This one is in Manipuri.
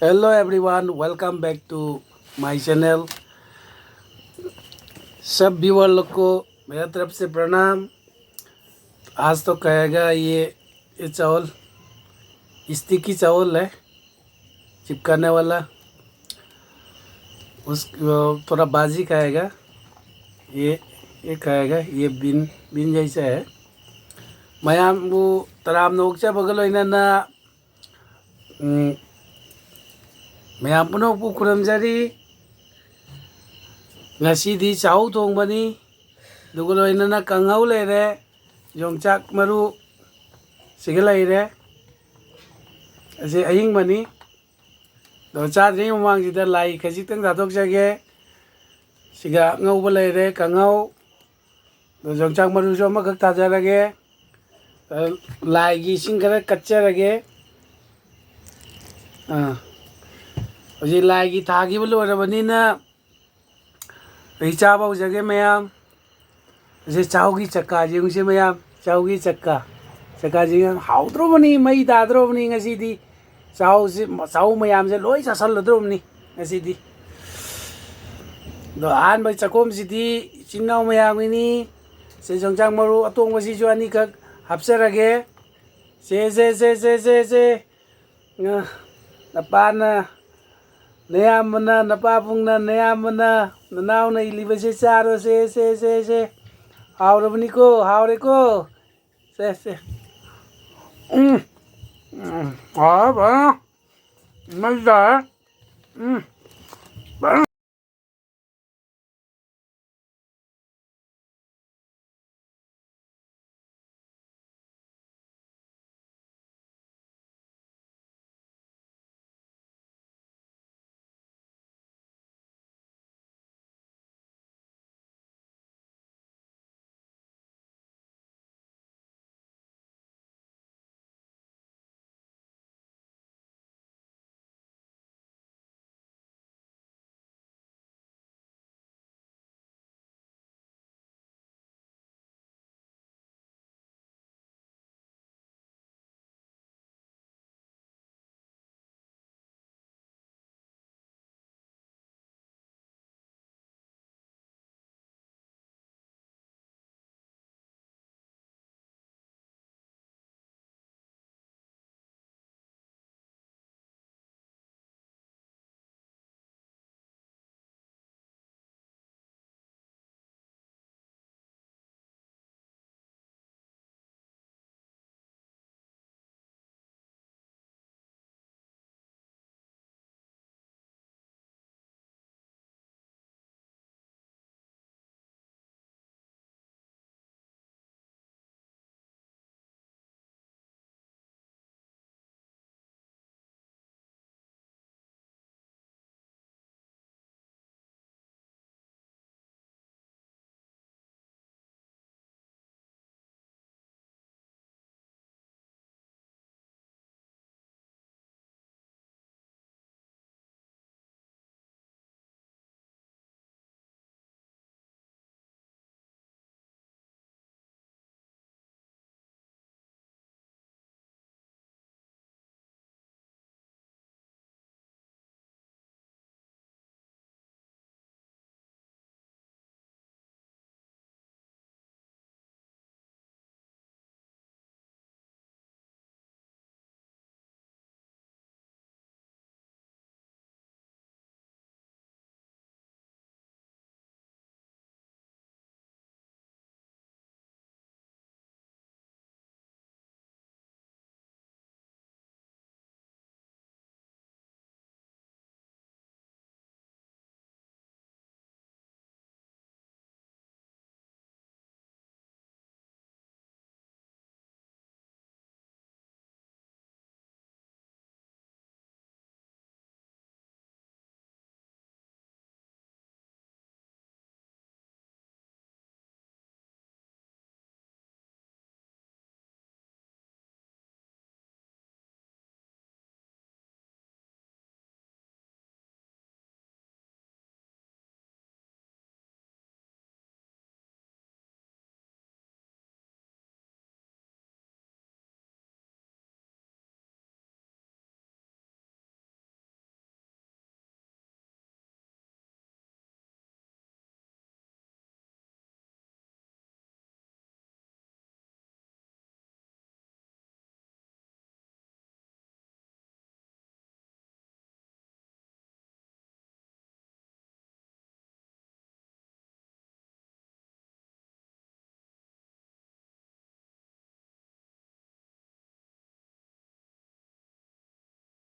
Hello everyone, welcome back to my channel. सब व्यूअर लोग को मेरा तरफ से प्रणाम। आज तो कहेगा ये चावल स्टिकी चावल है, चिपकाने वाला। उस थोड़ा बाजी खाएगा, ये खाएगा। ये बिन बिन जैसा है। मैं वो तराम नोकचा बगल ना मैं पुनः खुरमजरी। ngasiदी चाउ थोंबनी दुगो लोइनना कंगाउ लेरे, योंचाक मरु सिगा लेरे असे अहिंग मनी दो चाद्री ममांग जिदा लाई खजितंग दाथोक जगे सिगा ngau लेरे कंगाउ दो योंचाक मरु जो मखक ताजरगे लाई की सिंग खरा कच्चरगे अजे लाई की थागी लोरबनीना चाब जगह मैम से चाउगी चक्का जेसे मैम चाउगी चक्का जी हाउद्रोबनी मई ताद्रोबनी ngasiदी चाउ से चाउ मैम से लोई चासलद्रोबनी ngasiदी दो आन भाई चकोम सिदी चिन्नाउ मैमनी से जोंचांग मरु अतोंग बसी जो अनी खक हपसरगे से नपाना नयामना नपापुंगना नयामना ननाउना इलिबसे चारो से हाउरबनी को हाउरे को से हाँ भाई मजा है।